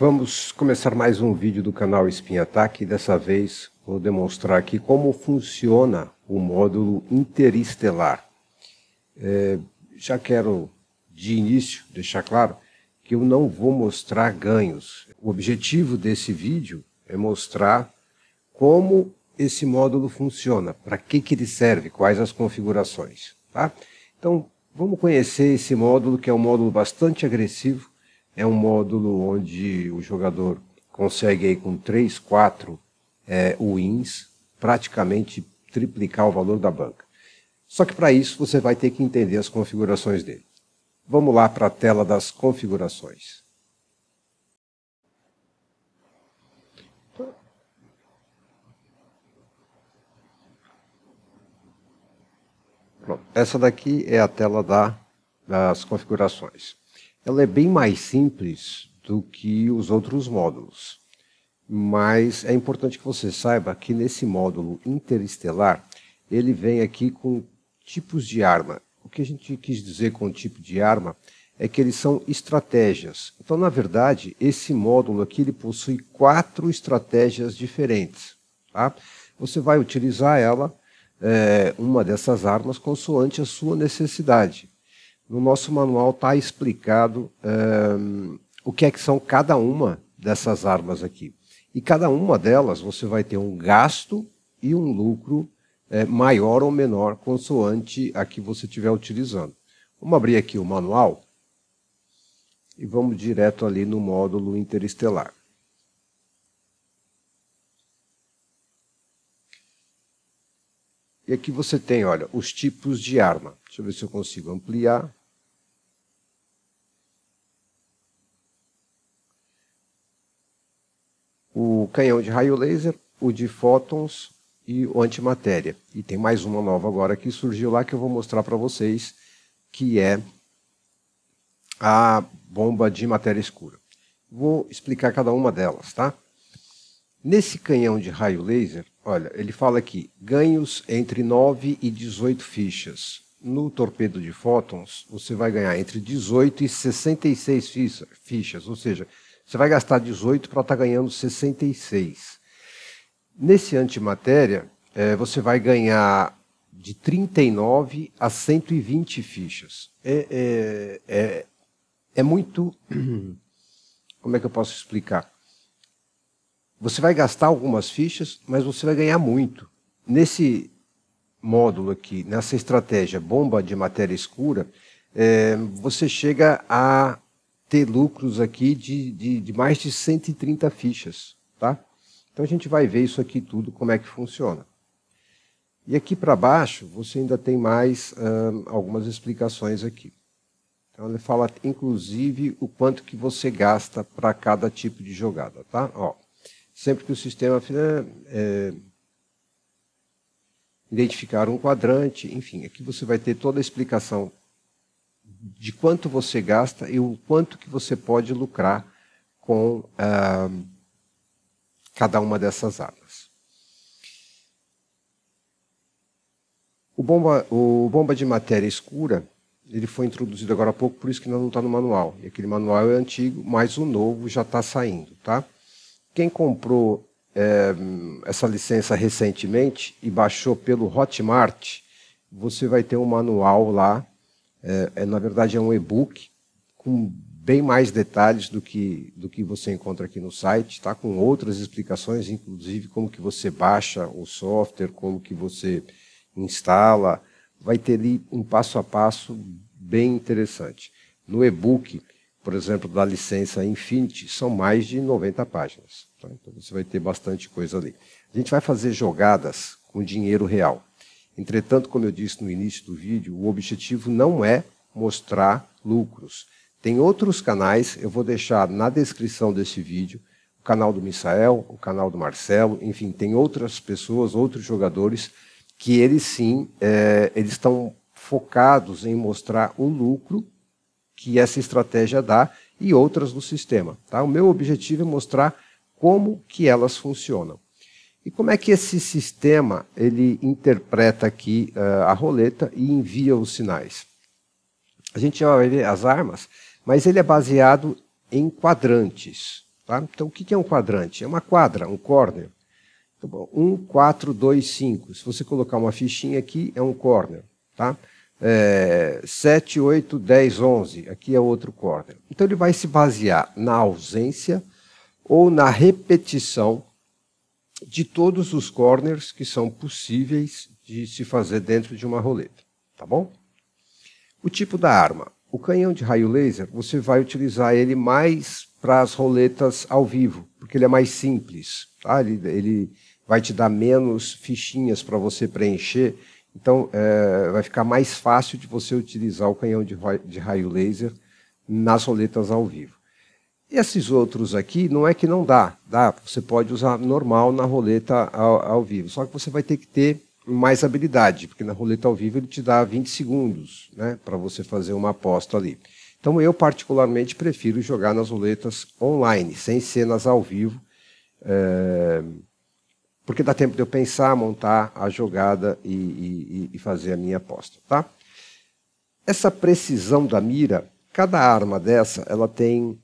Vamos começar mais um vídeo do canal Spin Attack. Dessa vez vou demonstrar aqui como funciona o módulo interestelar. Já quero de início deixar claro que eu não vou mostrar ganhos. O objetivo desse vídeo é mostrar como esse módulo funciona, para que ele serve, quais as configurações. Tá? Então vamos conhecer esse módulo, que é um módulo bastante agressivo. É um módulo onde o jogador consegue aí com 3, 4 wins, praticamente triplicar o valor da banca. Só que para isso você vai ter que entender as configurações dele. Vamos lá para a tela das configurações. Pronto. Essa daqui é a tela das configurações. Ela é bem mais simples do que os outros módulos, mas é importante que você saiba que nesse módulo interestelar, ele vem aqui com tipos de arma. O que a gente quis dizer com tipo de arma é que eles são estratégias. Então, na verdade, esse módulo aqui ele possui 4 estratégias diferentes. Tá? Você vai utilizar ela, uma dessas armas, consoante a sua necessidade. No nosso manual está explicado o que são cada uma dessas armas aqui. E cada uma delas você vai ter um gasto e um lucro maior ou menor, consoante a que você estiver utilizando. Vamos abrir aqui o manual e vamos direto ali no módulo interestelar. E aqui você tem, olha, os tipos de arma. Deixa eu ver se eu consigo ampliar. O canhão de raio laser, o de fótons e o antimatéria. E tem mais uma nova agora que surgiu lá que eu vou mostrar para vocês, que é a bomba de matéria escura. Vou explicar cada uma delas, tá? Nesse canhão de raio laser, olha, ele fala aqui, ganhos entre 9 e 18 fichas. No torpedo de fótons, você vai ganhar entre 18 e 66 fichas, ou seja, você vai gastar 18 para estar ganhando 66. Nesse antimatéria, você vai ganhar de 39 a 120 fichas. É muito... Como é que eu posso explicar? Você vai gastar algumas fichas, mas você vai ganhar muito. Nesse módulo aqui, nessa estratégia bomba de matéria escura, você chega a ter lucros aqui de mais de 130 fichas, tá? Então a gente vai ver isso aqui tudo, como é que funciona. E aqui para baixo, você ainda tem mais algumas explicações aqui. Então ele fala, inclusive, o quanto que você gasta para cada tipo de jogada, tá? Ó, sempre que o sistema identificar um quadrante, enfim, aqui você vai ter toda a explicação de quanto você gasta e o quanto que você pode lucrar com cada uma dessas armas. O bomba de matéria escura, ele foi introduzido agora há pouco, por isso que ainda não está no manual. E aquele manual é antigo, mas o novo já está saindo, tá? Quem comprou essa licença recentemente e baixou pelo Hotmart, você vai ter um manual lá. Na verdade é um e-book com bem mais detalhes do que você encontra aqui no site, tá? Com outras explicações, inclusive como que você baixa o software, como que você instala. Vai ter ali um passo a passo bem interessante. No e-book, por exemplo, da licença Infinity, são mais de 90 páginas. Tá? Então você vai ter bastante coisa ali. A gente vai fazer jogadas com dinheiro real. Entretanto, como eu disse no início do vídeo, o objetivo não é mostrar lucros. Tem outros canais, eu vou deixar na descrição desse vídeo, o canal do Misael, o canal do Marcelo, enfim, tem outras pessoas, outros jogadores, que eles sim, eles estão focados em mostrar o lucro que essa estratégia dá e outras do sistema. Tá? O meu objetivo é mostrar como que elas funcionam. E como é que esse sistema ele interpreta aqui a roleta e envia os sinais? A gente já vai ver as armas, mas ele é baseado em quadrantes. Tá? Então, o que é um quadrante? É uma quadra, um corner. Então, 1, 4, 2, 5. Se você colocar uma fichinha aqui, é um corner. Tá? 7, 8, 10, 11. Aqui é outro corner. Então, ele vai se basear na ausência ou na repetição de todos os corners que são possíveis de se fazer dentro de uma roleta. Tá bom? O tipo da arma. O canhão de raio laser, você vai utilizar ele mais para as roletas ao vivo, porque ele é mais simples. Tá? Ele vai te dar menos fichinhas para você preencher, então vai ficar mais fácil de você utilizar o canhão de raio laser nas roletas ao vivo. Esses outros aqui, não é que não dá, você pode usar normal na roleta ao vivo, só que você vai ter que ter mais habilidade, porque na roleta ao vivo ele te dá 20 segundos, né, para você fazer uma aposta ali. Então eu particularmente prefiro jogar nas roletas online, sem cenas ao vivo, porque dá tempo de eu pensar, montar a jogada e fazer a minha aposta. Tá? Essa precisão da mira, cada arma dessa ela tem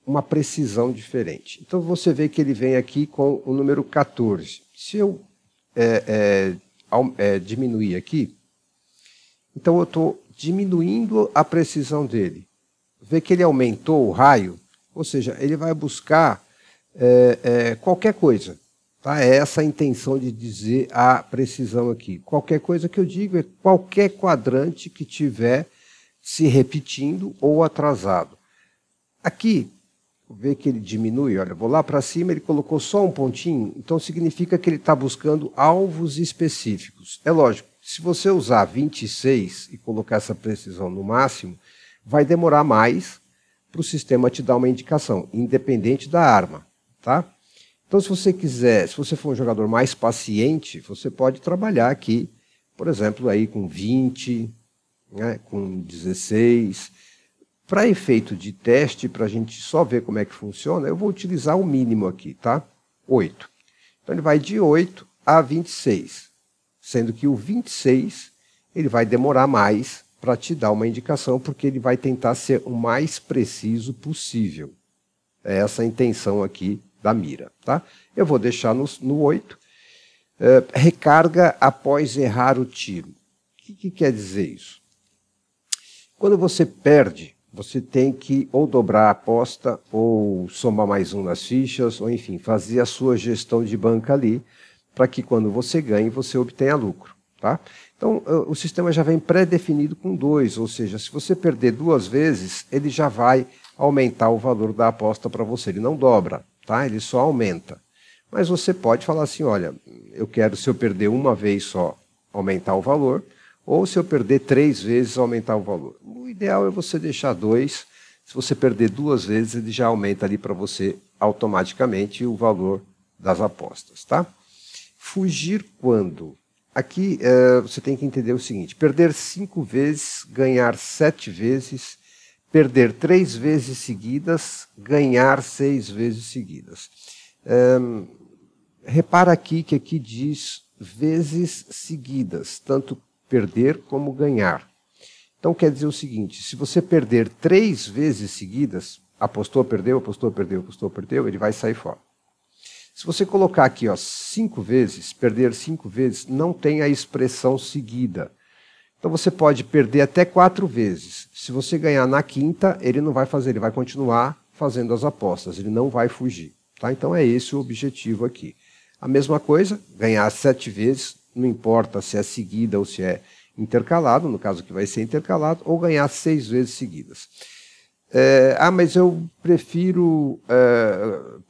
uma precisão diferente. Então você vê que ele vem aqui com o número 14. Se eu diminuir aqui, então eu estou diminuindo a precisão dele. Vê que ele aumentou o raio, ou seja, ele vai buscar qualquer coisa. Tá? É essa a intenção de dizer a precisão aqui. Qualquer coisa que eu digo é qualquer quadrante que tiver se repetindo ou atrasado. Aqui, vê que ele diminui, olha, vou lá para cima, ele colocou só um pontinho, então significa que ele está buscando alvos específicos. É lógico, se você usar 26 e colocar essa precisão no máximo, vai demorar mais para o sistema te dar uma indicação, independente da arma. Tá? Então, se você quiser, se você for um jogador mais paciente, você pode trabalhar aqui, por exemplo, aí com 20, né, com 16. Para efeito de teste, para a gente só ver como é que funciona, eu vou utilizar o mínimo aqui, tá? 8. Então ele vai de 8 a 26, sendo que o 26 ele vai demorar mais para te dar uma indicação, porque ele vai tentar ser o mais preciso possível. É essa a intenção aqui da mira. Tá? Eu vou deixar no 8. Recarga após errar o tiro. O que quer dizer isso? Quando você perde, você tem que ou dobrar a aposta, ou somar mais um nas fichas, ou enfim, fazer a sua gestão de banca ali, para que quando você ganhe, você obtenha lucro. Tá? Então, o sistema já vem pré-definido com 2, ou seja, se você perder 2 vezes, ele já vai aumentar o valor da aposta para você. Ele não dobra, tá? Ele só aumenta. Mas você pode falar assim, olha, eu quero, se eu perder uma vez só, aumentar o valor, ou se eu perder 3 vezes, aumentar o valor. O ideal é você deixar 2. Se você perder 2 vezes, ele já aumenta ali para você automaticamente o valor das apostas. Tá? Fugir quando? Aqui você tem que entender o seguinte, perder 5 vezes, ganhar 7 vezes, perder 3 vezes seguidas, ganhar 6 vezes seguidas. Repara aqui que aqui diz vezes seguidas, tanto perder como ganhar. Então quer dizer o seguinte, se você perder 3 vezes seguidas, apostou, perdeu, apostou, perdeu, apostou, perdeu, ele vai sair fora. Se você colocar aqui 5 vezes, perder 5 vezes, não tem a expressão seguida. Então você pode perder até 4 vezes. Se você ganhar na quinta, ele não vai fazer, ele vai continuar fazendo as apostas, ele não vai fugir. Tá? Então é esse o objetivo aqui. A mesma coisa, ganhar 7 vezes, não importa se é seguida ou se é intercalado, no caso que vai ser intercalado, ou ganhar 6 vezes seguidas. Mas eu prefiro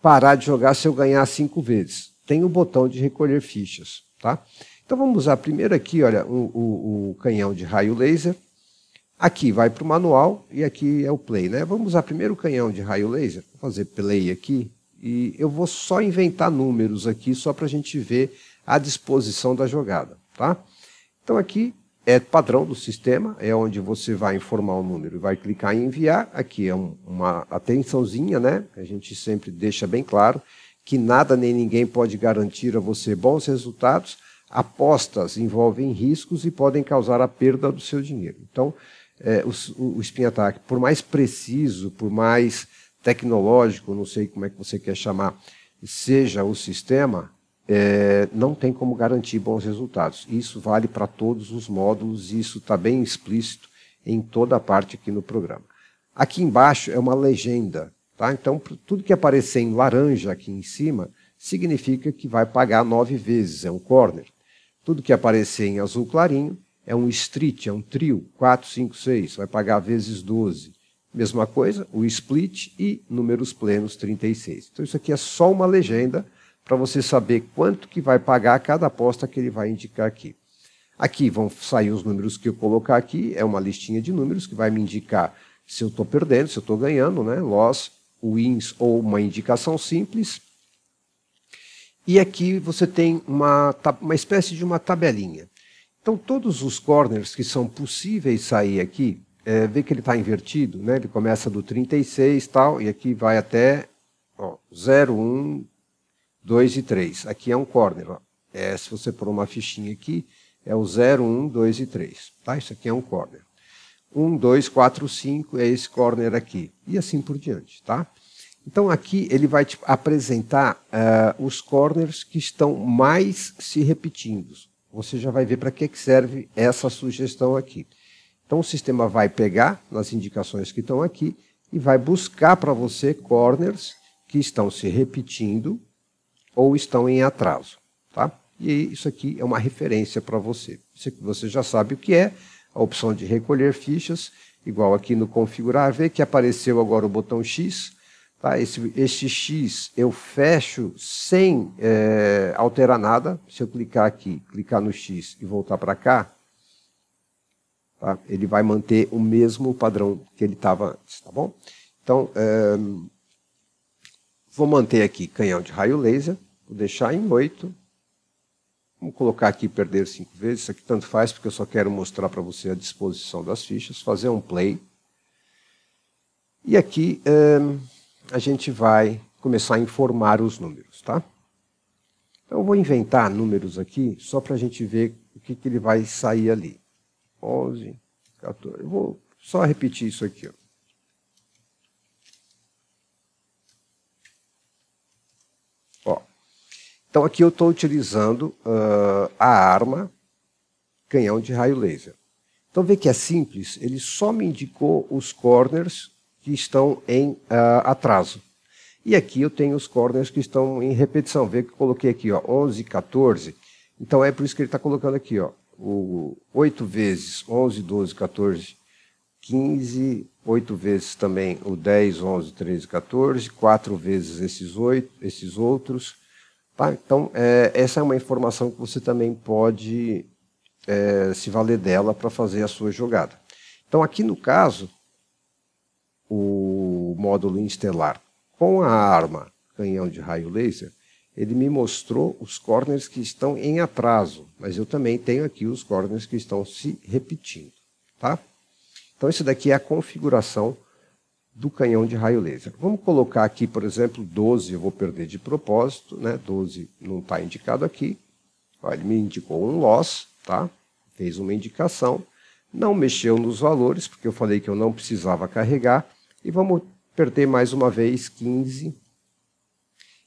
parar de jogar se eu ganhar 5 vezes. Tem o botão de recolher fichas. Tá? Então vamos usar primeiro aqui, olha, o canhão de raio laser. Aqui vai para o manual e aqui é o play. Né? Vamos usar primeiro o canhão de raio laser. Vou fazer play aqui. E eu vou só inventar números aqui, só para a gente ver a disposição da jogada. Tá? Então aqui é padrão do sistema, é onde você vai informar o número e vai clicar em enviar. Aqui é uma atençãozinha, né? A gente sempre deixa bem claro que nada nem ninguém pode garantir a você bons resultados. Apostas envolvem riscos e podem causar a perda do seu dinheiro. Então, o spin attack, por mais preciso, por mais tecnológico, não sei como é que você quer chamar, seja o sistema, não tem como garantir bons resultados. Isso vale para todos os módulos e isso está bem explícito em toda a parte aqui no programa. Aqui embaixo é uma legenda, tá? Então tudo que aparecer em laranja aqui em cima significa que vai pagar 9 vezes, é um corner. Tudo que aparecer em azul clarinho é um street, é um trio, 4, 5, 6, vai pagar vezes 12. Mesma coisa, o split e números plenos 36. Então isso aqui é só uma legenda para você saber quanto que vai pagar cada aposta que ele vai indicar aqui. Aqui vão sair os números que eu colocar aqui, é uma listinha de números que vai me indicar se eu estou perdendo, se eu estou ganhando, né? Loss, wins ou uma indicação simples. E aqui você tem uma espécie de uma tabelinha. Então todos os corners que são possíveis sair aqui, vê que ele está invertido, né? Ele começa do 36 tal, e aqui vai até 0, 1, 2 e 3. Aqui é um corner. Ó. Se você pôr uma fichinha aqui, é o 0, 1, 2 e 3. Tá? Isso aqui é um corner. 1, 2, 4, 5 é esse corner aqui. E assim por diante. Tá? Então aqui ele vai te apresentar os corners que estão mais se repetindo. Você já vai ver para que serve essa sugestão aqui. Então o sistema vai pegar nas indicações que estão aqui e vai buscar para você corners que estão se repetindo ou estão em atraso. Tá? E isso aqui é uma referência para você. Isso aqui você já sabe o que é, a opção de recolher fichas, igual aqui no configurar, vê que apareceu agora o botão X. Tá? Esse X eu fecho sem alterar nada. Se eu clicar aqui, clicar no X e voltar para cá, tá? Ele vai manter o mesmo padrão que ele estava antes. Tá bom? Então, vou manter aqui canhão de raio laser, vou deixar em 8. Vamos colocar aqui perder 5 vezes, isso aqui tanto faz, porque eu só quero mostrar para você a disposição das fichas, fazer um play. E aqui a gente vai começar a informar os números, tá? Então eu vou inventar números aqui, só para a gente ver o que ele vai sair ali. 11, 14, eu vou só repetir isso aqui, ó. Então aqui eu estou utilizando a arma canhão de raio laser. Então vê que é simples, ele só me indicou os corners que estão em atraso. E aqui eu tenho os corners que estão em repetição. Vê que eu coloquei aqui, ó, 11, 14. Então é por isso que ele está colocando aqui, ó, o 8 vezes 11, 12, 14, 15, 8 vezes também o 10, 11, 13, 14, 4 vezes esses outros. Tá? Então, essa é uma informação que você também pode se valer dela para fazer a sua jogada. Então, aqui no caso, o módulo Instelar com a arma canhão de raio laser, ele me mostrou os corners que estão em atraso, mas eu também tenho aqui os corners que estão se repetindo. Tá? Então, isso daqui é a configuração do canhão de raio laser. Vamos colocar aqui, por exemplo, 12, eu vou perder de propósito, né? 12 não está indicado aqui. Ó, ele me indicou um loss, tá? Fez uma indicação, não mexeu nos valores, porque eu falei que eu não precisava carregar, e vamos perder mais uma vez 15.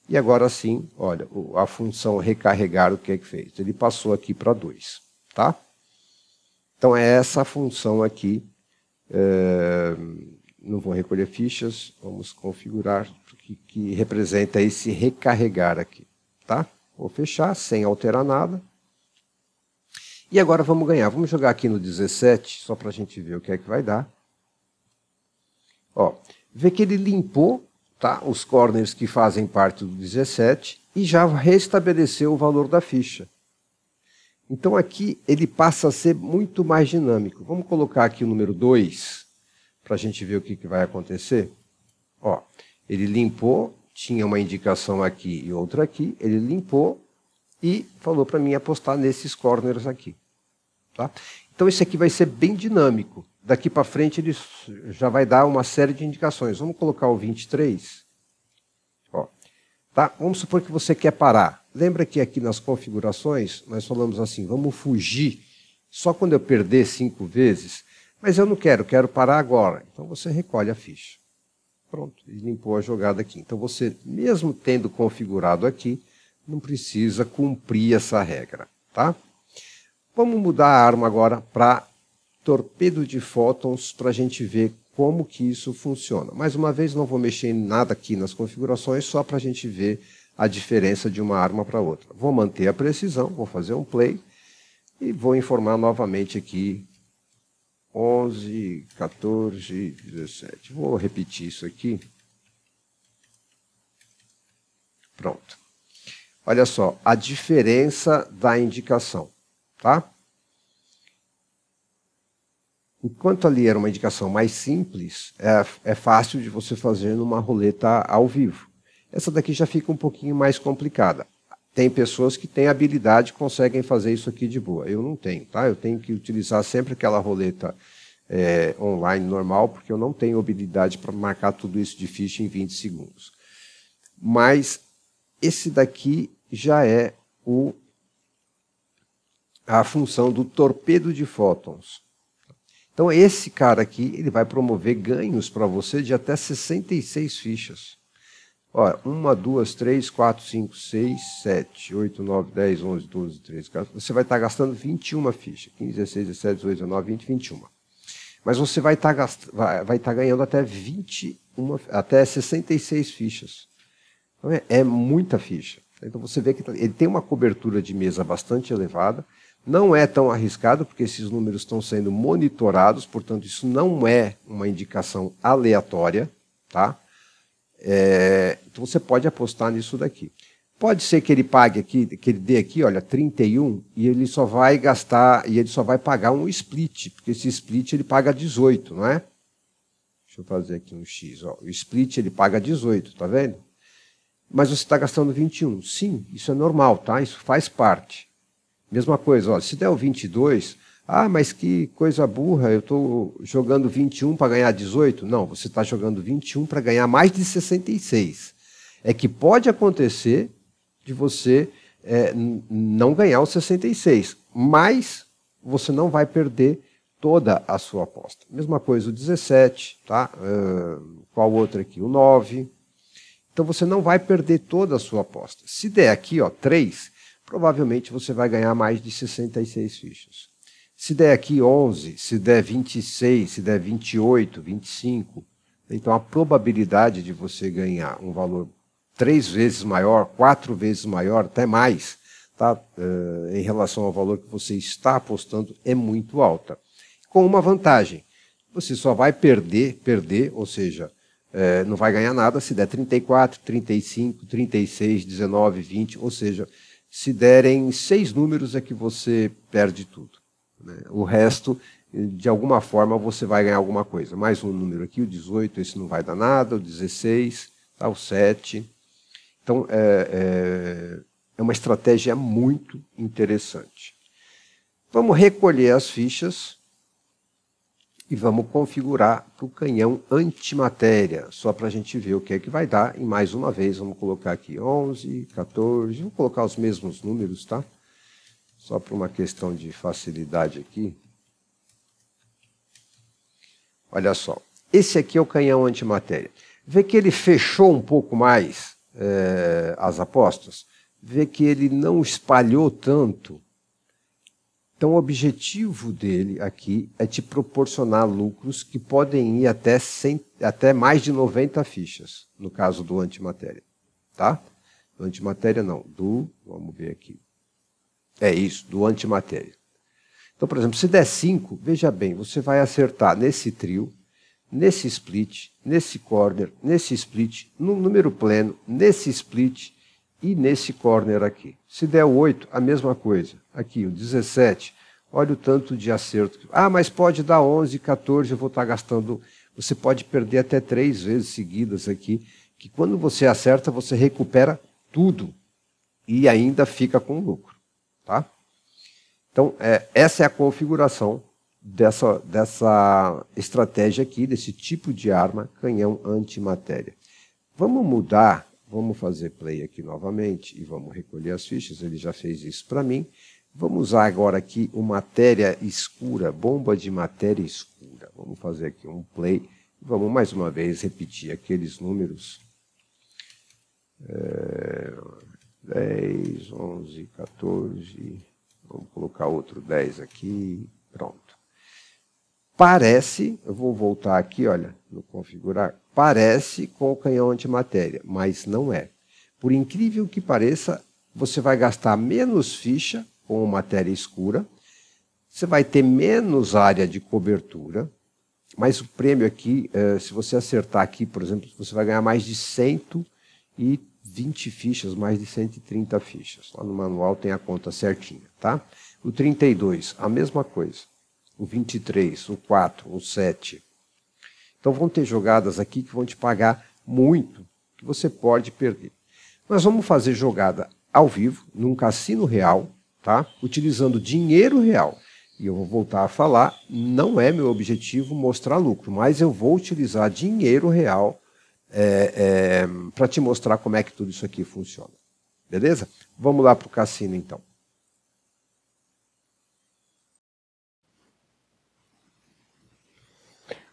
E agora sim, olha, a função recarregar, o que é que fez? Ele passou aqui para 2, tá? Então é essa a função aqui. Não vou recolher fichas, vamos configurar que representa esse recarregar aqui, tá? Vou fechar sem alterar nada. E agora vamos ganhar. Vamos jogar aqui no 17, só para a gente ver o que é que vai dar. Ó, vê que ele limpou, tá, os corners que fazem parte do 17 e já restabeleceu o valor da ficha. Então aqui ele passa a ser muito mais dinâmico. Vamos colocar aqui o número 2. Para a gente ver o que vai acontecer. Ó, ele limpou, tinha uma indicação aqui e outra aqui, ele limpou e falou para mim apostar nesses corners aqui. Tá? Então esse aqui vai ser bem dinâmico. Daqui para frente ele já vai dar uma série de indicações. Vamos colocar o 23. Ó, tá? Vamos supor que você quer parar. Lembra que aqui nas configurações nós falamos assim, vamos fugir só quando eu perder 5 vezes. Mas eu não quero parar agora. Então você recolhe a ficha. Pronto, ele limpou a jogada aqui. Então você, mesmo tendo configurado aqui, não precisa cumprir essa regra, tá? Vamos mudar a arma agora para torpedo de fótons para a gente ver como que isso funciona. Mais uma vez, não vou mexer em nada aqui nas configurações, só para a gente ver a diferença de uma arma para outra. Vou manter a precisão, vou fazer um play e vou informar novamente aqui 11, 14, 17. Vou repetir isso aqui. Pronto. Olha só, a diferença da indicação, tá? Enquanto ali era uma indicação mais simples, é fácil de você fazer numa roleta ao vivo. Essa daqui já fica um pouquinho mais complicada. Tem pessoas que têm habilidade e conseguem fazer isso aqui de boa. Eu não tenho, tá? Eu tenho que utilizar sempre aquela roleta online normal, porque eu não tenho habilidade para marcar tudo isso de ficha em 20 segundos. Mas esse daqui já é a função do torpedo de fótons. Então esse cara aqui, ele vai promover ganhos para você de até 66 fichas. Olha, 1, 2, 3, 4, 5, 6, 7, 8, 9, 10, 11, 12, 13, 14. Você vai estar gastando 21 fichas. 15, 16, 17, 18, 19, 20, 21. Mas você vai estar ganhando até 66 fichas. Então é muita ficha. Então você vê que ele tem uma cobertura de mesa bastante elevada. Não é tão arriscado, porque esses números estão sendo monitorados, portanto isso não é uma indicação aleatória, tá? Então você pode apostar nisso daqui. Pode ser que ele pague aqui, que ele dê aqui, olha, 31, e ele só vai gastar, e ele só vai pagar um split, porque esse split ele paga 18, não é? Deixa eu fazer aqui um X, ó. O split ele paga 18, tá vendo? Mas você está gastando 21. Sim, isso é normal, tá? Isso faz parte. Mesma coisa, ó, se der o 22, mas que coisa burra, eu estou jogando 21 para ganhar 18. Não, você está jogando 21 para ganhar mais de 66. É que pode acontecer de você não ganhar os 66, mas você não vai perder toda a sua aposta. Mesma coisa o 17, tá? Qual outro aqui? O 9. Então você não vai perder toda a sua aposta. Se der aqui, ó, 3, provavelmente você vai ganhar mais de 66 fichas. Se der aqui 11, se der 26, se der 28, 25, então a probabilidade de você ganhar um valor 3 vezes maior, 4 vezes maior, até mais, tá? Em relação ao valor que você está apostando, é muito alta. Com uma vantagem, você só vai perder, ou seja, não vai ganhar nada se der 34, 35, 36, 19, 20, ou seja, se derem 6 números é que você perde tudo. Né? O resto, de alguma forma, você vai ganhar alguma coisa. Mais um número aqui, o 18, esse não vai dar nada, o 16, tá, o 7. Então, é uma estratégia muito interessante. Vamos recolher as fichas e vamos configurar para o canhão antimatéria, só para a gente ver o que é que vai dar. E mais uma vez, vamos colocar aqui 11, 14, vamos colocar os mesmos números, tá? Só por uma questão de facilidade aqui. Olha só, esse aqui é o canhão antimatéria. Vê que ele fechou um pouco mais as apostas, vê que ele não espalhou tanto. Então o objetivo dele aqui é te proporcionar lucros que podem ir até mais de 90 fichas, no caso do antimatéria. Tá? Do antimatéria não, vamos ver aqui. É isso, do antimatéria. Então, por exemplo, se der 5, veja bem, você vai acertar nesse trio, nesse split, nesse corner, nesse split, no número pleno, nesse split e nesse corner aqui. Se der 8, a mesma coisa. Aqui, o 17, olha o tanto de acerto. Mas pode dar 11, 14, eu vou estar gastando. Você pode perder até 3 vezes seguidas aqui, que quando você acerta, você recupera tudo e ainda fica com lucro. Tá? Então, essa é a configuração dessa estratégia aqui, desse tipo de arma, canhão antimatéria. Vamos mudar, vamos fazer play aqui novamente e vamos recolher as fichas, ele já fez isso para mim. Vamos usar agora aqui o matéria escura, bomba de matéria escura. Vamos fazer aqui um play Vamos mais uma vez repetir aqueles números. 10, 11, 14, vamos colocar outro 10 aqui, pronto. Parece, eu vou voltar aqui, olha, no configurar, parece com o canhão antimatéria, mas não é. Por incrível que pareça, você vai gastar menos ficha com matéria escura, você vai ter menos área de cobertura, mas o prêmio aqui, se você acertar aqui, por exemplo, você vai ganhar mais de 120 fichas, mais de 130 fichas. Lá no manual tem a conta certinha, tá? O 32, a mesma coisa. O 23, o 4, o 7. Então vão ter jogadas aqui que vão te pagar muito, que você pode perder. Nós vamos fazer jogada ao vivo, num cassino real, tá? Utilizando dinheiro real. E eu vou voltar a falar, não é meu objetivo mostrar lucro, mas eu vou utilizar dinheiro real para te mostrar como é que tudo isso aqui funciona. Beleza? Vamos lá para o cassino, então.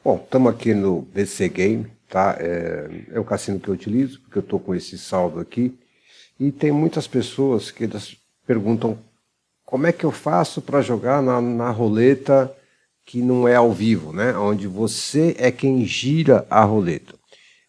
Bom, estamos aqui no BC Game, tá? É o cassino que eu utilizo, porque eu estou com esse saldo aqui. E tem muitas pessoas que elas perguntam como é que eu faço para jogar na roleta que não é ao vivo, né? Onde você é quem gira a roleta.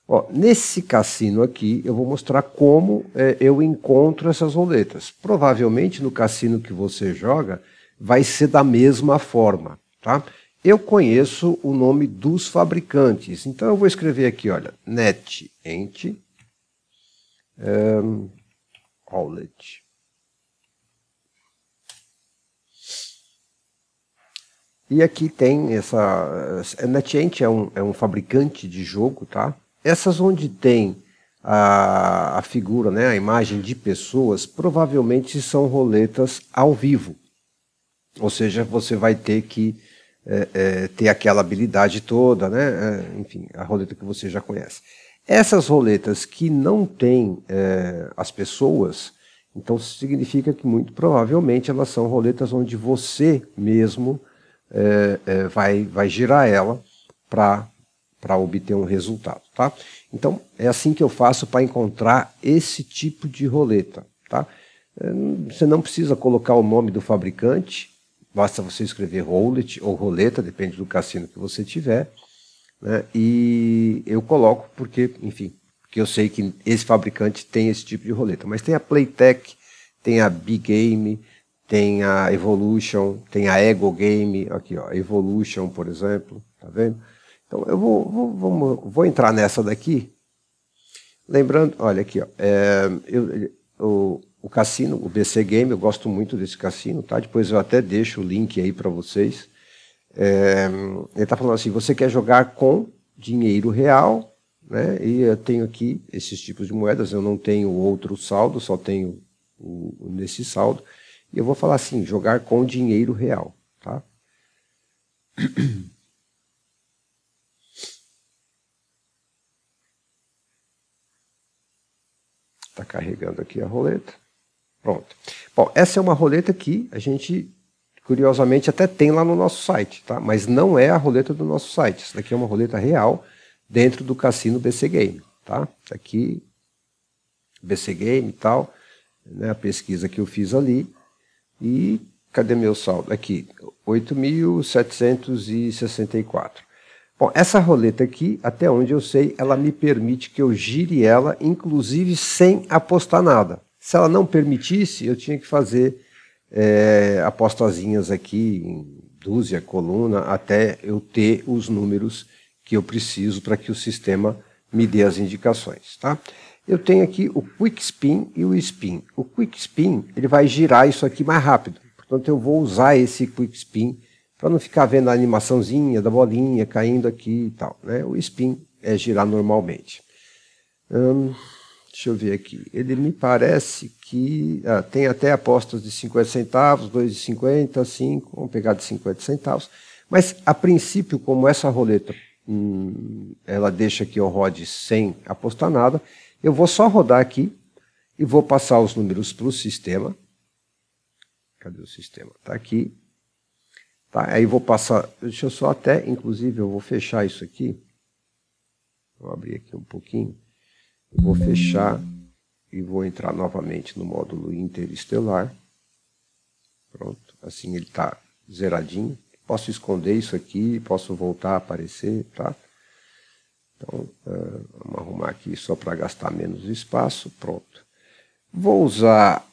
Ó, nesse cassino aqui, eu vou mostrar como eu encontro essas roletas. Provavelmente no cassino que você joga, vai ser da mesma forma, tá? Eu conheço o nome dos fabricantes, então eu vou escrever aqui, olha, NetEnt Roulette. E aqui tem essa... A NetEnt é um fabricante de jogo, tá? Essas onde tem a figura, né, a imagem de pessoas, provavelmente são roletas ao vivo. Ou seja, você vai ter que ter aquela habilidade toda, né? Enfim, a roleta que você já conhece. Essas roletas que não têm as pessoas, então significa que muito provavelmente elas são roletas onde você mesmo vai girar ela para obter um resultado, tá? Então, é assim que eu faço para encontrar esse tipo de roleta, tá? Você não precisa colocar o nome do fabricante, basta você escrever roulette ou roleta, depende do cassino que você tiver, né? E eu coloco porque, enfim, porque eu sei que esse fabricante tem esse tipo de roleta. Mas tem a Playtech, tem a B-Game, tem a Evolution, tem a Ego Game, aqui ó, Evolution, por exemplo, tá vendo? Então eu vou entrar nessa daqui, lembrando, olha aqui, ó, o cassino, o BC Game, eu gosto muito desse cassino, tá? Depois eu até deixo o link aí para vocês. Ele está falando assim, você quer jogar com dinheiro real, né? E eu tenho aqui esses tipos de moedas, eu não tenho outro saldo, só tenho nesse saldo. E eu vou falar assim, jogar com dinheiro real, tá? Está carregando aqui a roleta. Pronto. Bom, essa é uma roleta que a gente, curiosamente, até tem lá no nosso site, tá? Mas não é a roleta do nosso site. Essa daqui é uma roleta real dentro do cassino BC Game, tá? Isso aqui, BC Game e tal, né? A pesquisa que eu fiz ali. E cadê meu saldo? Aqui, 8.764. Bom, essa roleta aqui, até onde eu sei, ela me permite que eu gire ela, inclusive sem apostar nada. Se ela não permitisse, eu tinha que fazer apostazinhas aqui, em dúzia, coluna, até eu ter os números que eu preciso para que o sistema me dê as indicações, tá? Eu tenho aqui o Quick Spin e o Spin. O Quick Spin, ele vai girar isso aqui mais rápido. Portanto, eu vou usar esse Quick Spin para não ficar vendo a animaçãozinha da bolinha caindo aqui e tal, né? O Spin é girar normalmente. Deixa eu ver aqui. Ele me parece que tem até apostas de 50 centavos, 2,50, 5, vamos pegar de 50 centavos. Mas, a princípio, como essa roleta ela deixa que eu rode sem apostar nada, eu vou só rodar aqui e vou passar os números para o sistema. Cadê o sistema? Está aqui. Tá, aí vou passar, deixa eu só até, inclusive, eu vou fechar isso aqui. Vou abrir aqui um pouquinho. Eu vou fechar e vou entrar novamente no módulo interestelar. Pronto, assim ele está zeradinho. Posso esconder isso aqui, posso voltar a aparecer, tá? Então, vamos arrumar aqui só para gastar menos espaço. Pronto. Vou usar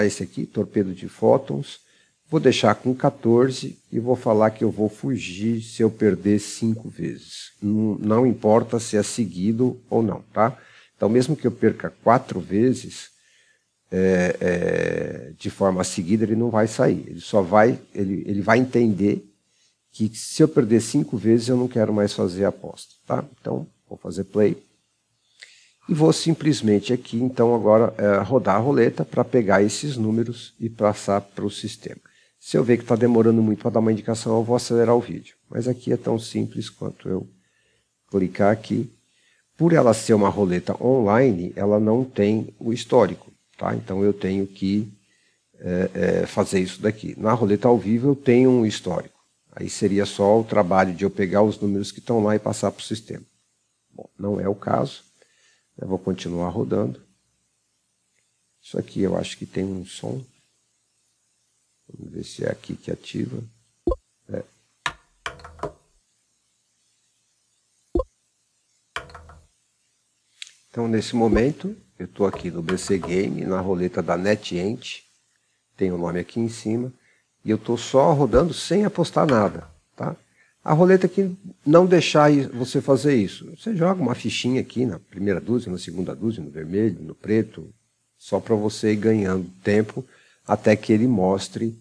esse aqui, torpedo de fótons. Vou deixar com 14 e vou falar que eu vou fugir se eu perder 5 vezes. Não importa se é seguido ou não, tá? Então, mesmo que eu perca 4 vezes, de forma seguida, ele não vai sair. Ele só vai, ele vai entender que se eu perder 5 vezes, eu não quero mais fazer a aposta, tá? Então, vou fazer play. E vou simplesmente aqui, então, agora rodar a roleta para pegar esses números e passar para o sistema. Se eu ver que está demorando muito para dar uma indicação, eu vou acelerar o vídeo. Mas aqui é tão simples quanto eu clicar aqui. Por ela ser uma roleta online, ela não tem o histórico, tá? Então eu tenho que fazer isso daqui. Na roleta ao vivo eu tenho um histórico. Aí seria só o trabalho de eu pegar os números que estão lá e passar para o sistema. Bom, não é o caso. Eu vou continuar rodando. Isso aqui eu acho que tem um som. Vamos ver se é aqui que ativa. Então, nesse momento, eu estou aqui no BC Game, na roleta da NetEnt. Tem o nome aqui em cima. E eu estou só rodando sem apostar nada, tá? A roleta que não deixar você fazer isso. Você joga uma fichinha aqui na primeira dúzia, na segunda dúzia, no vermelho, no preto, só para você ir ganhando tempo até que ele mostre,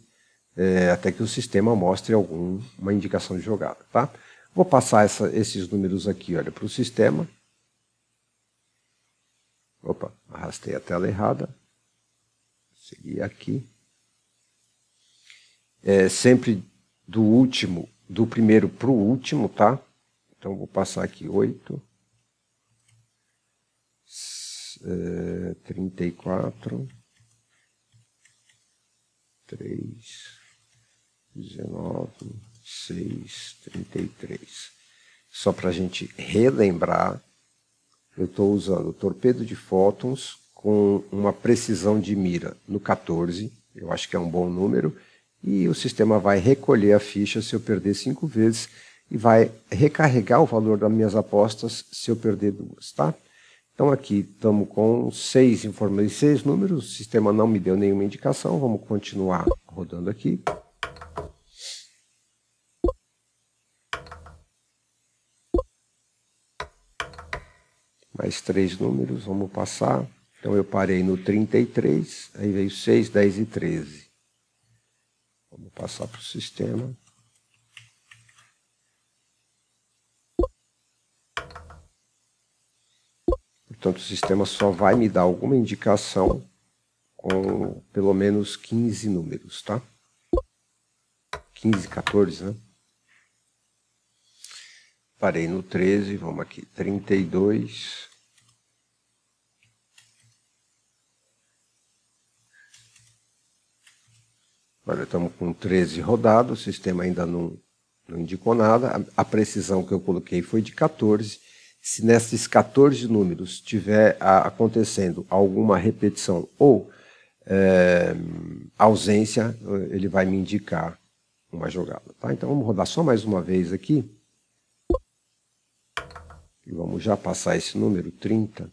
até que o sistema mostre uma indicação de jogada, tá? Vou passar esses números aqui, olha, para o sistema. Opa, arrastei a tela errada. Seguir aqui. Sempre do primeiro para o último, tá? Então vou passar aqui 8, 34, 3, 19, 6, 33. Só para a gente relembrar, eu estou usando o torpedo de fótons com uma precisão de mira no 14, eu acho que é um bom número, e o sistema vai recolher a ficha se eu perder 5 vezes e vai recarregar o valor das minhas apostas se eu perder 2, tá? Então aqui estamos com 6 números, o sistema não me deu nenhuma indicação, vamos continuar rodando aqui. Mais 3 números, vamos passar. Então eu parei no 33, aí veio 6, 10 e 13. Vamos passar para o sistema. Portanto, o sistema só vai me dar alguma indicação com pelo menos 15 números, tá? 15, 14, né? Parei no 13, vamos aqui, 32. Olha, estamos com 13 rodados, o sistema ainda não indicou nada. A precisão que eu coloquei foi de 14. Se nesses 14 números estiver acontecendo alguma repetição ou ausência, ele vai me indicar uma jogada, tá? Então vamos rodar só mais uma vez aqui. E vamos já passar esse número, 30.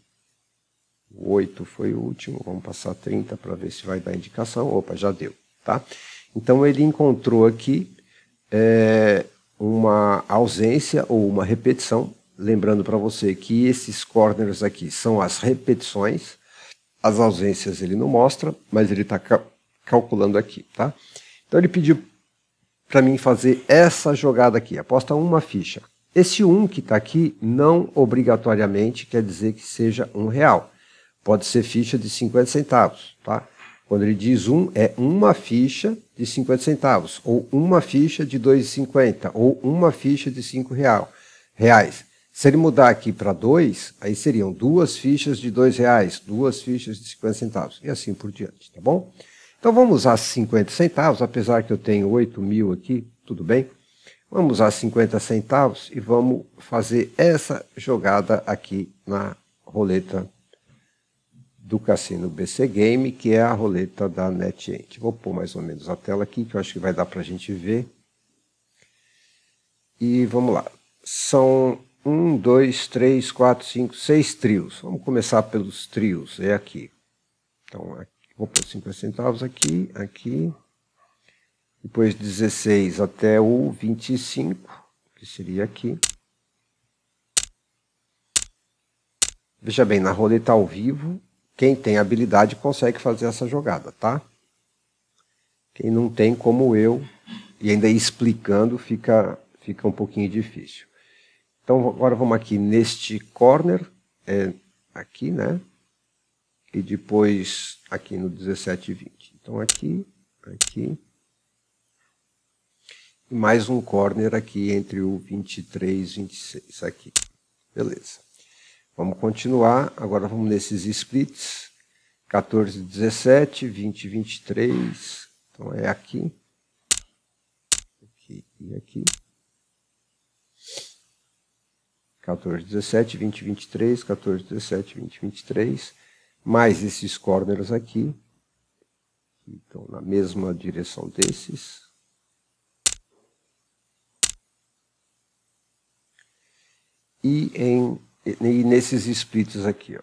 O 8 foi o último, vamos passar 30 para ver se vai dar indicação. Opa, já deu, tá? Então ele encontrou aqui uma ausência ou uma repetição. Lembrando para você que esses corners aqui são as repetições. As ausências ele não mostra, mas ele está calculando aqui, tá? Então ele pediu para mim fazer essa jogada aqui, aposta uma ficha. Esse 1 que está aqui não obrigatoriamente quer dizer que seja R$1. Pode ser ficha de 50 centavos, tá? Quando ele diz 1, é uma ficha de 50 centavos, ou uma ficha de 2,50, ou uma ficha de R$5. Se ele mudar aqui para 2, aí seriam 2 fichas de R$2, 2 fichas de 50 centavos, e assim por diante, tá bom? Então vamos usar 50 centavos, apesar que eu tenho 8.000 aqui, tudo bem? Vamos usar 50 centavos e vamos fazer essa jogada aqui na roleta do Cassino BC Game, que é a roleta da NetEnt. Vou pôr mais ou menos a tela aqui, que eu acho que vai dar para a gente ver. E vamos lá. São 1, 2, 3, 4, 5, 6 trios. Vamos começar pelos trios, é aqui. Então, aqui, vou pôr 50 centavos aqui, aqui. Depois 16 até o 25, que seria aqui. Veja bem, na roleta ao vivo, quem tem habilidade consegue fazer essa jogada, tá? Quem não tem, como eu, e ainda explicando, fica um pouquinho difícil. Então agora vamos aqui neste corner, aqui, né? E depois aqui no 17 e 20. Então aqui, aqui. E mais um corner aqui entre o 23 e 26, aqui. Beleza. Vamos continuar, agora vamos nesses splits. 14, 17, 20, 23. Então é aqui. Aqui e aqui. 14, 17, 20, 23, 14, 17, 20, 23, mais esses corners aqui, que estão na mesma direção desses. E nesses splits aqui, ó,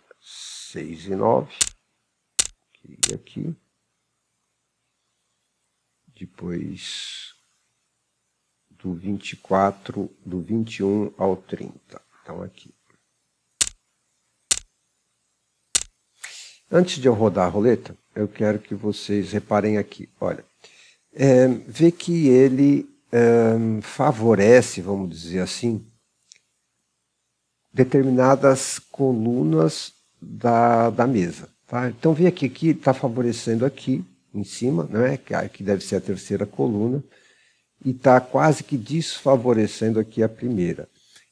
6 e 9, aqui e aqui. Depois do 24, do 21 ao 30. Então aqui. Antes de eu rodar a roleta, eu quero que vocês reparem aqui. Olha, vê que ele favorece, vamos dizer assim, determinadas colunas da mesa. Tá? Então vê aqui que está favorecendo aqui em cima, né? Que deve ser a terceira coluna, e está quase que desfavorecendo aqui a primeira.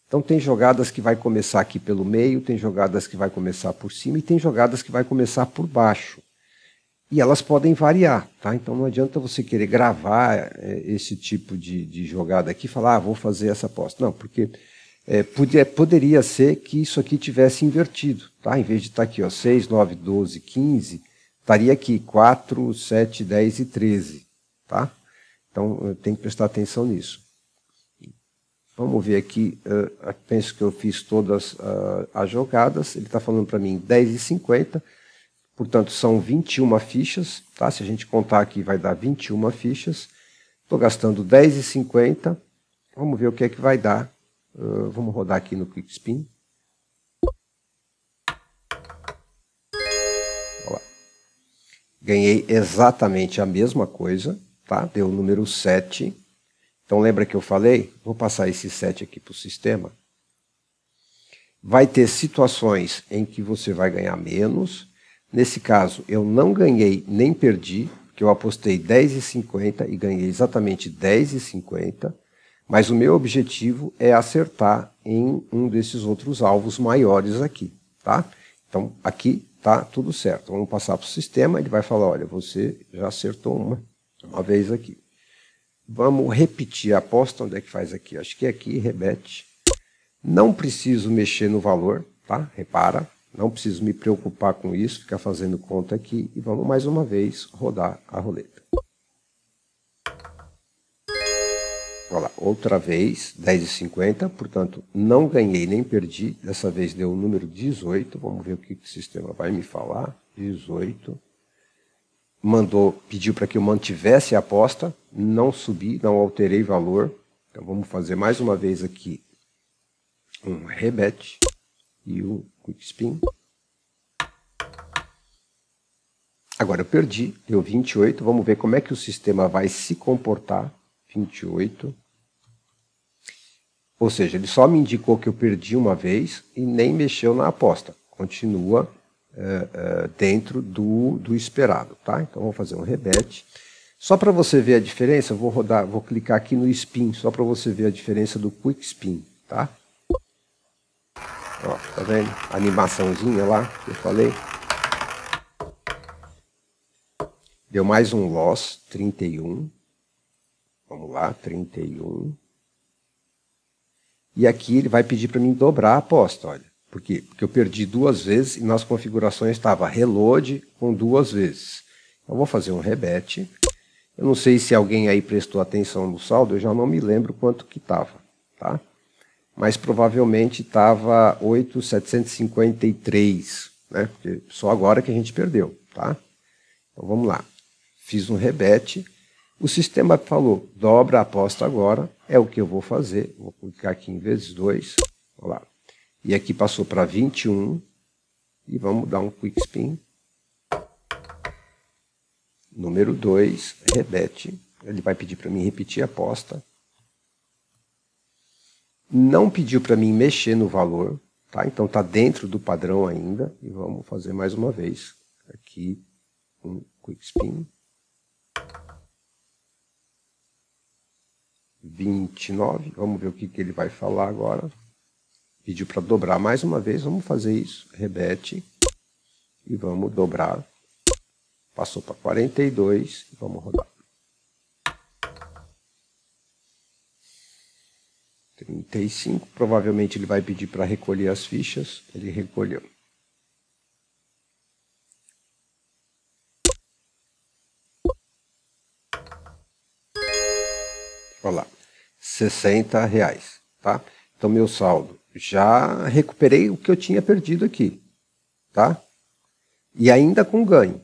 Então tem jogadas que vai começar aqui pelo meio, tem jogadas que vai começar por cima e tem jogadas que vai começar por baixo. E elas podem variar, tá? Então não adianta você querer gravar esse tipo de jogada aqui e falar, vou fazer essa aposta. Não, porque poderia ser que isso aqui tivesse invertido, tá? Em vez de estar aqui, ó, 6, 9, 12, 15, estaria aqui 4, 7, 10 e 13, tá? Então tem que prestar atenção nisso. Vamos ver aqui, penso que eu fiz todas as jogadas. Ele está falando para mim 10,50, portanto são 21 fichas, tá? Se a gente contar aqui vai dar 21 fichas. Estou gastando 10,50, vamos ver o que é que vai dar. Vamos rodar aqui no Quick Spin. Olha lá. Ganhei exatamente a mesma coisa, tá? Deu o número 7. Então lembra que eu falei? Vou passar esse 7 aqui para o sistema. Vai ter situações em que você vai ganhar menos. Nesse caso, eu não ganhei nem perdi, porque eu apostei 10,50 e ganhei exatamente 10,50. Mas o meu objetivo é acertar em um desses outros alvos maiores aqui, tá? Então aqui tá tudo certo. Vamos passar para o sistema, ele vai falar, olha, você já acertou uma vez aqui. Vamos repetir a aposta, onde é que faz aqui? Acho que é aqui, rebete. Não preciso mexer no valor, tá? Repara, não preciso me preocupar com isso, ficar fazendo conta aqui. E vamos mais uma vez rodar a roleta. Olha lá, outra vez, 10,50, portanto, não ganhei nem perdi. Dessa vez deu o número 18, vamos ver o que o sistema vai me falar. 18. Pediu para que eu mantivesse a aposta, não subi, não alterei valor. Então vamos fazer mais uma vez aqui um rebete e um quick spin. Agora eu perdi, deu 28, vamos ver como é que o sistema vai se comportar. 28. Ou seja, ele só me indicou que eu perdi uma vez e nem mexeu na aposta. Continua dentro do esperado, tá? Então vamos fazer um rebete. Só para você ver a diferença, vou clicar aqui no spin, só para você ver a diferença do quick spin, tá? Ó, tá vendo? A animaçãozinha lá que eu falei. Deu mais um loss, 31. Vamos lá, 31. E aqui ele vai pedir para mim dobrar a aposta, olha. Por quê? Porque eu perdi 2 vezes e nas configurações estava reload com 2 vezes. Eu vou fazer um rebete. Eu não sei se alguém aí prestou atenção no saldo, eu já não me lembro quanto que estava, tá? Mas provavelmente estava 8.753, né? Porque só agora que a gente perdeu, tá? Então vamos lá. Fiz um rebete. O sistema falou, dobra a aposta agora, é o que eu vou fazer. Vou clicar aqui em vezes 2, olha lá. E aqui passou para 21, e vamos dar um quick spin. Número 2, rebete. Ele vai pedir para mim repetir a aposta. Não pediu para mim mexer no valor, tá? Então está dentro do padrão ainda. E vamos fazer mais uma vez. Aqui, um quick spin. 29, vamos ver o que ele vai falar agora. Pediu para dobrar mais uma vez, vamos fazer isso. Rebete. E vamos dobrar. Passou para 42, vamos rodar. 35, provavelmente ele vai pedir para recolher as fichas, ele recolheu. Olha lá, R$60, tá? Então meu saldo, já recuperei o que eu tinha perdido aqui, tá? E ainda com ganho.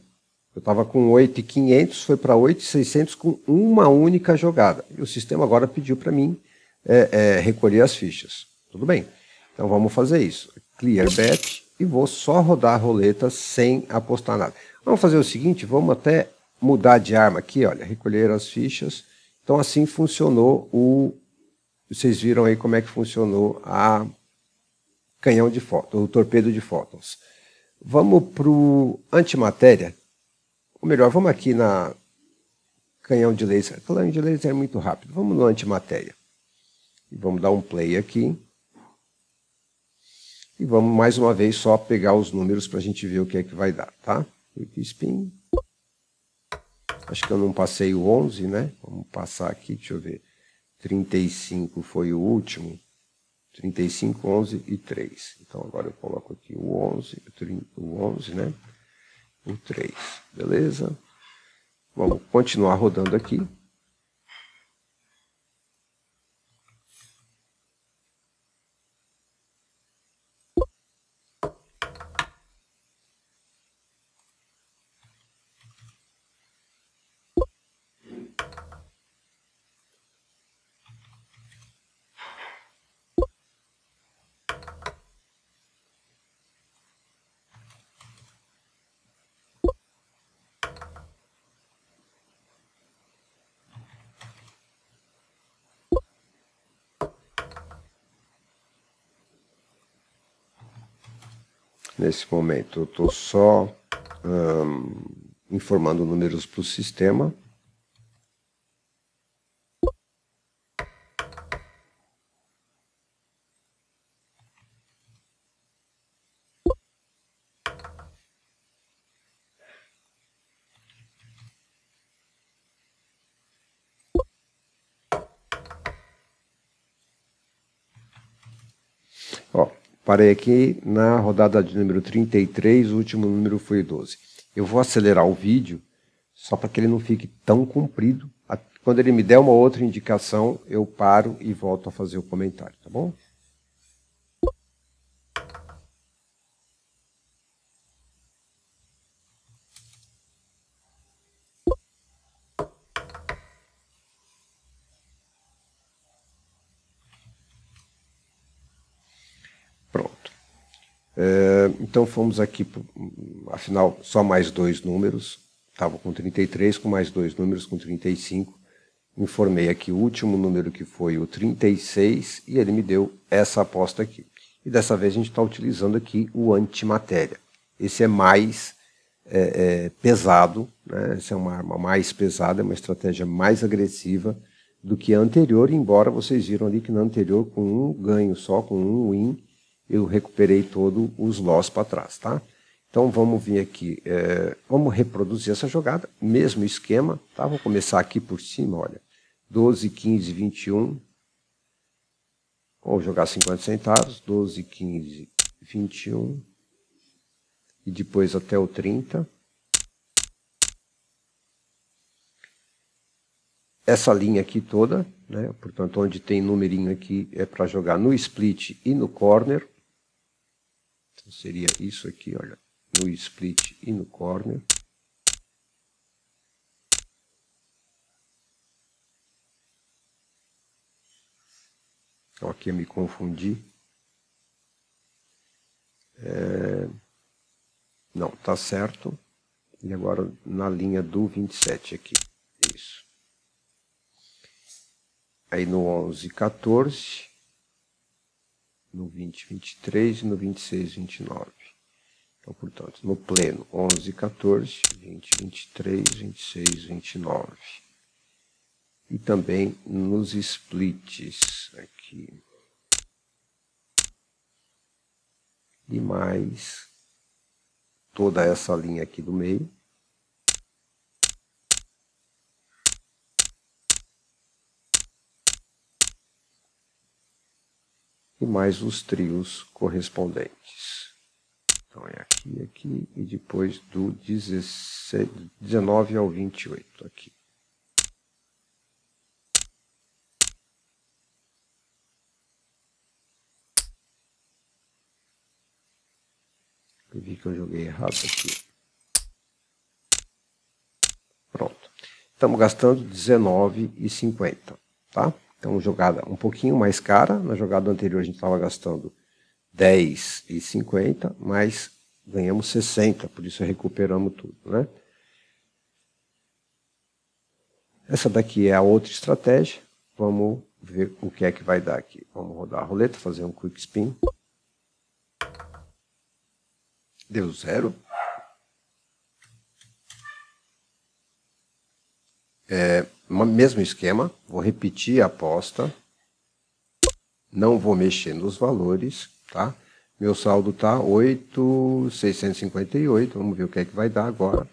Eu estava com 8.500, foi para 8.600 com uma única jogada. E o sistema agora pediu para mim recolher as fichas. Tudo bem. Então vamos fazer isso. Clear bet e vou só rodar a roleta sem apostar nada. Vamos fazer o seguinte, vamos até mudar de arma aqui, olha, recolher as fichas. Então assim funcionou vocês viram aí como é que funcionou a canhão de fótons, o torpedo de fótons. Vamos para o antimatéria. Ou melhor, vamos aqui na canhão de laser. Canhão de laser é muito rápido. Vamos no antimatéria. E vamos dar um play aqui. E vamos mais uma vez só pegar os números para a gente ver o que é que vai dar, tá? Quick spin. Acho que eu não passei o 11, né? Vamos passar aqui, deixa eu ver. 35 foi o último. 35, 11 e 3. Então agora eu coloco aqui o 11, né? O 3, beleza? Vamos continuar rodando aqui. Nesse momento eu estou só informando números para o sistema. Ó, parei aqui na rodada de número 33, o último número foi 12. Eu vou acelerar o vídeo só para que ele não fique tão comprido. Quando ele me der uma outra indicação, eu paro e volto a fazer o comentário, tá bom? Pronto. Então fomos aqui, afinal, só mais 2 números. Estava com 33, com mais 2 números, com 35. Informei aqui o último número, que foi o 36, e ele me deu essa aposta aqui. E dessa vez a gente está utilizando aqui o antimatéria. Esse é mais pesado, né? Essa é uma arma mais pesada, é uma estratégia mais agressiva do que a anterior, embora vocês viram ali que na anterior, com um ganho só, com um win, eu recuperei todos os loss para trás, tá? Então vamos vir aqui, vamos reproduzir essa jogada, mesmo esquema, tá? Vou começar aqui por cima, olha, 12, 15, 21, Vou jogar 50 centavos, 12, 15, 21 e depois até o 30. Essa linha aqui toda, né? Portanto, onde tem numerinho aqui é para jogar no split e no corner. Então, seria isso aqui, olha, no split e no corner. Então, aqui eu me confundi. Não, tá certo. E agora na linha do 27 aqui. Isso. Aí no 11, 14. No 20, 23 e no 26, 29. Então, portanto, no pleno 11, 14, 20, 23, 26, 29. E também nos splits aqui. E mais toda essa linha aqui do meio. E mais os trios correspondentes. Então é aqui, aqui e depois do 19 ao 28 aqui. Eu vi que eu joguei errado aqui. Pronto. Estamos gastando R$19,50, tá? Então, jogada um pouquinho mais cara. Na jogada anterior a gente estava gastando R$10,50, mas ganhamos 60, por isso recuperamos tudo, né? Essa daqui é a outra estratégia. Vamos ver o que é que vai dar aqui. Vamos rodar a roleta, fazer um quick spin. Deu 0. Mesmo esquema, vou repetir a aposta. Não vou mexer nos valores, tá? Meu saldo tá 8.658. Vamos ver o que é que vai dar agora.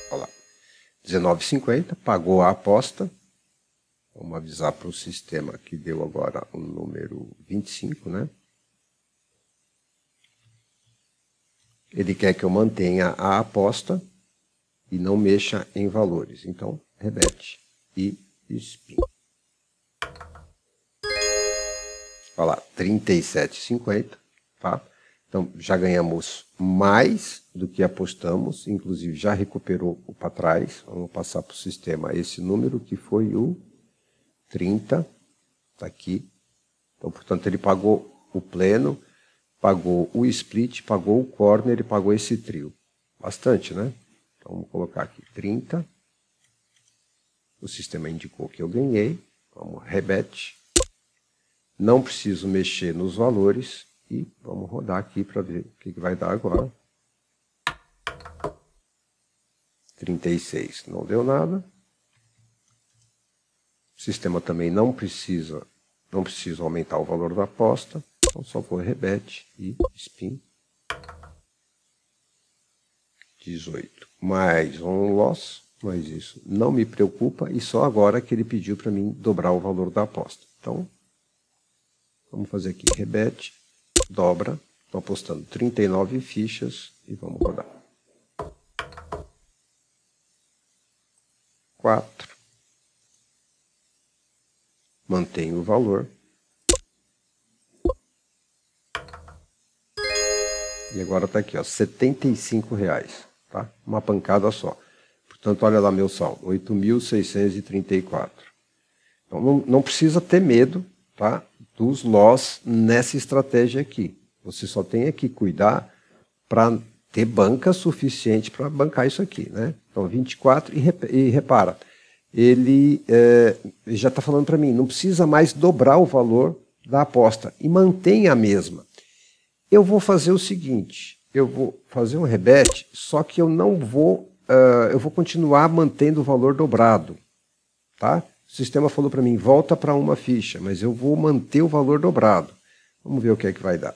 Olha lá. 19,50, pagou a aposta. Vamos avisar para o sistema que deu agora o número 25, né? Ele quer que eu mantenha a aposta e não mexa em valores. Então, rebete e spin. Olha lá, 37,50, tá? Então, já ganhamos mais do que apostamos, inclusive já recuperou o para trás. Vamos passar para o sistema esse número, que foi o 30, tá aqui. Então, portanto, ele pagou o pleno, pagou o split, pagou o corner e pagou esse trio. Bastante, né? Então, vamos colocar aqui 30. O sistema indicou que eu ganhei. Vamos rebete. Não preciso mexer nos valores. E vamos rodar aqui para ver o que vai dar agora. 36 não deu nada. O sistema também não precisa aumentar o valor da aposta. Então só vou rebete e spin. 18 mais um loss, mas isso não me preocupa. E só agora que ele pediu para mim dobrar o valor da aposta. Então, vamos fazer aqui rebete, dobra. Estou apostando 39 fichas e vamos rodar. 4. Mantenho o valor. E agora está aqui, ó, R$75, tá? Uma pancada só. Portanto, olha lá meu saldo, 8.634. Então, não precisa ter medo, tá, dos loss nessa estratégia aqui. Você só tem que cuidar para ter banca suficiente para bancar isso aqui, né? Então, 24, e repara, ele já está falando para mim, não precisa mais dobrar o valor da aposta e mantém a mesma. Eu vou fazer o seguinte, eu vou fazer um rebete, só que eu não vou, eu vou continuar mantendo o valor dobrado, tá? O sistema falou para mim, volta para uma ficha, mas eu vou manter o valor dobrado. Vamos ver o que é que vai dar.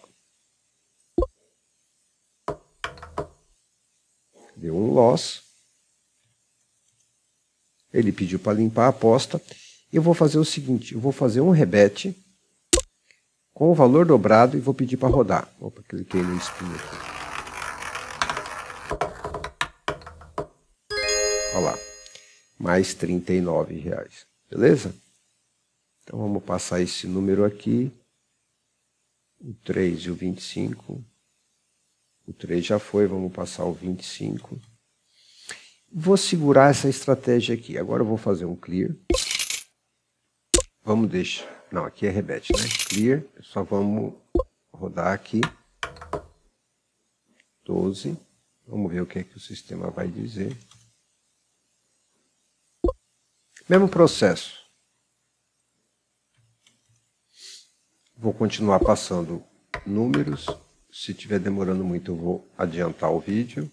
Deu um loss. Ele pediu para limpar a aposta. Eu vou fazer o seguinte, eu vou fazer um rebete com o valor dobrado e vou pedir para rodar. Opa, cliquei no spin aqui. Olha lá, mais R$ 39, beleza? Então vamos passar esse número aqui, o 3 e o 25. O 3 já foi, vamos passar o 25. Vou segurar essa estratégia aqui. Agora eu vou fazer um clear. Vamos deixar... Não, aqui é rebete, né? Clear. Só vamos rodar aqui. 12. Vamos ver o que é que o sistema vai dizer. Mesmo processo. Vou continuar passando números. Se estiver demorando muito, eu vou adiantar o vídeo.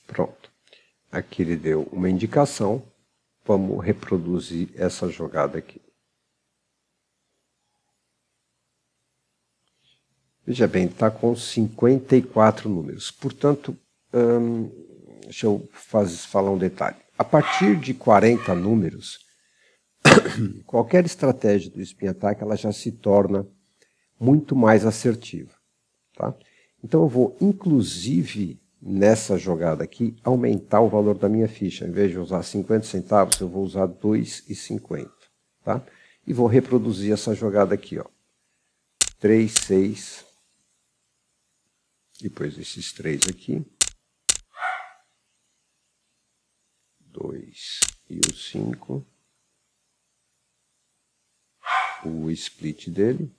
Pronto. Aqui ele deu uma indicação. Vamos reproduzir essa jogada aqui. Veja bem, está com 54 números. Portanto, deixa eu falar um detalhe. A partir de 40 números, qualquer estratégia do Spin Attack ela já se torna muito mais assertiva. Tá? Então eu vou, inclusive, nessa jogada aqui, aumentar o valor da minha ficha. Em vez de usar 50 centavos, eu vou usar 2,50. Tá? E vou reproduzir essa jogada aqui. Ó. 3, 6. Depois esses 3 aqui. 2 e o 5. O split dele.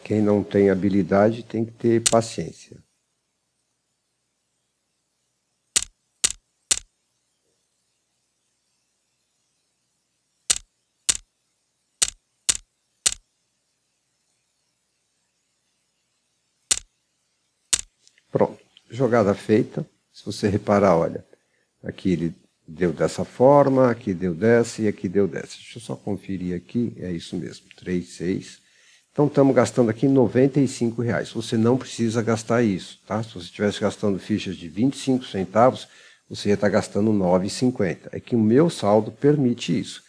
Quem não tem habilidade tem que ter paciência. Pronto, jogada feita. Se você reparar, olha, aqui ele deu dessa forma, aqui deu dessa e aqui deu dessa. Deixa eu só conferir aqui, é isso mesmo, 3, 6. Então estamos gastando aqui R$ 95. Você não precisa gastar isso, tá? Se você estivesse gastando fichas de 25 centavos, você ia estar gastando R$ 9,50. É que o meu saldo permite isso.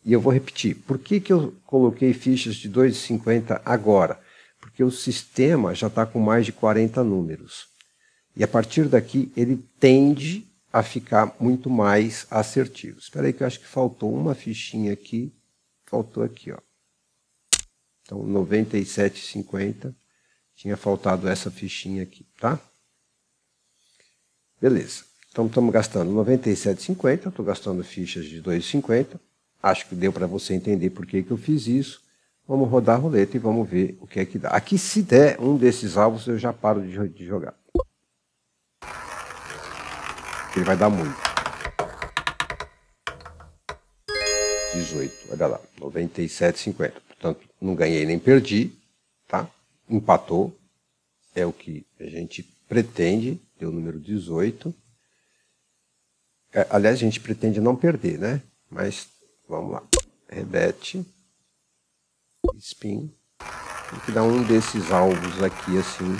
E eu vou repetir, por que eu coloquei fichas de 2,50 agora? Porque o sistema já está com mais de 40 números. E a partir daqui ele tende a ficar muito mais assertivo. Espera aí que eu acho que faltou uma fichinha aqui. Faltou aqui, ó. Então, 97,50. Tinha faltado essa fichinha aqui, tá? Beleza. Então, estamos gastando 97,50. Estou gastando fichas de 2,50. Acho que deu para você entender por que eu fiz isso. Vamos rodar a roleta e vamos ver o que é que dá. Aqui, se der um desses alvos, eu já paro de jogar. Ele vai dar muito. 18, olha lá, 97,50. Portanto, não ganhei nem perdi, tá? Empatou. É o que a gente pretende, deu o número 18. Aliás, a gente pretende não perder, né? Mas vamos lá. Rebete. Spin. Tem que dar um desses alvos aqui assim.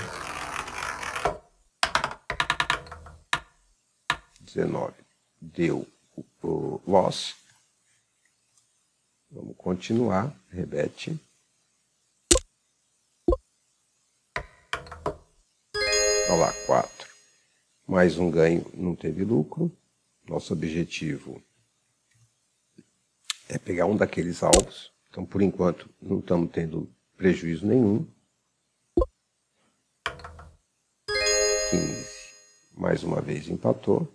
19. Deu o loss. Vamos continuar. Rebete. Olha lá, 4. Mais um ganho, não teve lucro. Nosso objetivo é pegar um daqueles alvos. Então, por enquanto, não estamos tendo prejuízo nenhum. 15. Mais uma vez empatou.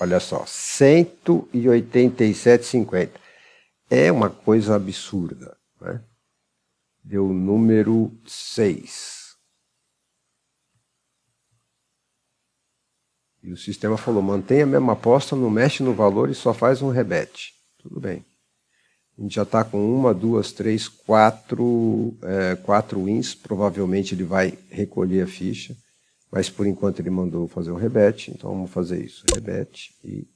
Olha só, 187,50. É uma coisa absurda, né? Deu o número 6. E o sistema falou, mantenha a mesma aposta, não mexe no valor e só faz um rebete. Tudo bem. A gente já está com 1, 2, 3, 4 wins. Provavelmente ele vai recolher a ficha. Mas por enquanto ele mandou fazer um rebete, então vamos fazer isso. Rebete e...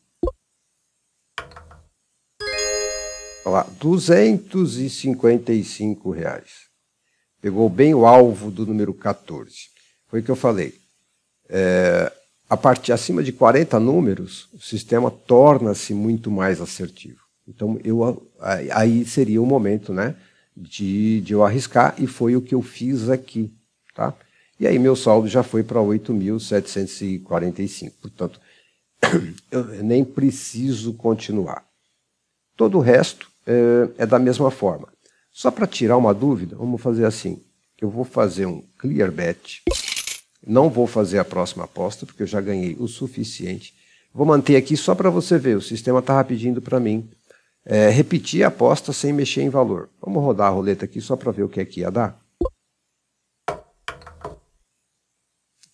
Olha lá, R$255. Pegou bem o alvo do número 14. Foi o que eu falei. A partir acima de 40 números, o sistema torna-se muito mais assertivo. Então aí seria o momento, né, de eu arriscar, e foi o que eu fiz aqui, tá? E aí meu saldo já foi para 8.745. Portanto, eu nem preciso continuar. Todo o resto é da mesma forma. Só para tirar uma dúvida, vamos fazer assim. Eu vou fazer um clear bet. Não vou fazer a próxima aposta, porque eu já ganhei o suficiente. Vou manter aqui só para você ver. O sistema está pedindo para mim repetir a aposta sem mexer em valor. Vamos rodar a roleta aqui só para ver o que é que ia dar.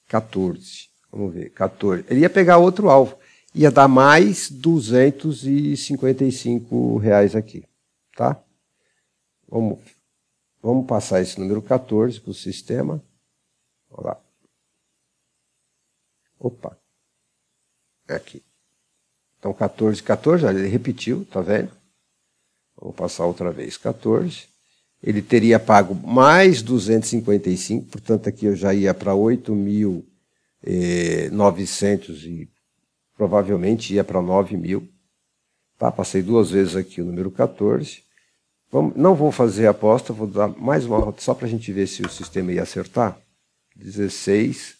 14. Vamos ver, 14. Ele ia pegar outro alvo. Ia dar mais R$255 aqui, tá? Vamos passar esse número 14 para o sistema. Olha lá. Opa. É aqui. Então, 14, 14, ele repetiu, tá vendo? Vamos passar outra vez, 14. Ele teria pago mais 255, portanto, aqui eu já ia para 8.900 e provavelmente ia para 9.000. Tá? Passei duas vezes aqui o número 14. Não vou fazer a aposta, vou dar mais uma rota só para a gente ver se o sistema ia acertar. 16.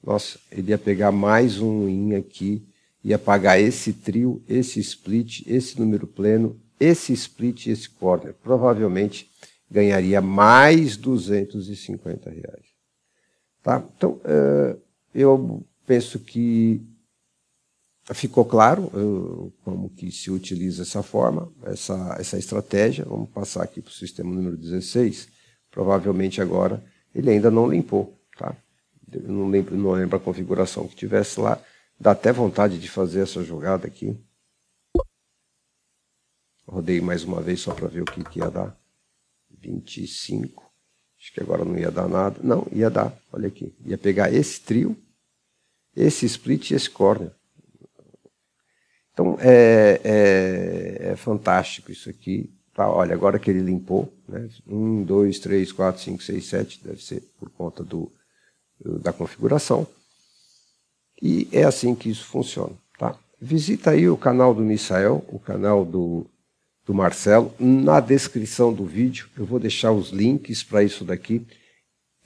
Nossa, ele ia pegar mais um win aqui, ia pagar esse trio, esse split, esse número pleno, esse split e esse corner. Provavelmente ganharia mais R$250. Tá? Então, eu penso que ficou claro como que se utiliza essa forma, essa estratégia. Vamos passar aqui para o sistema número 16. Provavelmente agora ele ainda não limpou. Tá? Eu não lembro a configuração que tivesse lá. Dá até vontade de fazer essa jogada aqui. Rodei mais uma vez só para ver o que ia dar. 25. Acho que agora não ia dar nada. Não, ia dar. Olha aqui. Ia pegar esse trio, esse split e esse corner. Então, é fantástico isso aqui. Tá, olha, agora que ele limpou, né? 1, 2, 3, 4, 5, 6, 7. Deve ser por conta da configuração. E é assim que isso funciona. Tá? Visita aí o canal do Misael, o canal do Marcelo. Na descrição do vídeo eu vou deixar os links para isso daqui.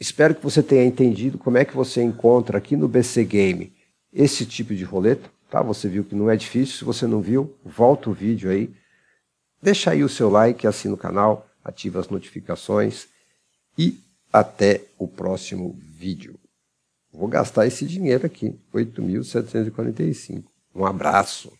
Espero que você tenha entendido como é que você encontra aqui no BC Game esse tipo de roleta. Tá? Você viu que não é difícil. Se você não viu, volta o vídeo aí. Deixa aí o seu like, assina o canal, ativa as notificações e até o próximo vídeo. Vou gastar esse dinheiro aqui, 8.745. Um abraço.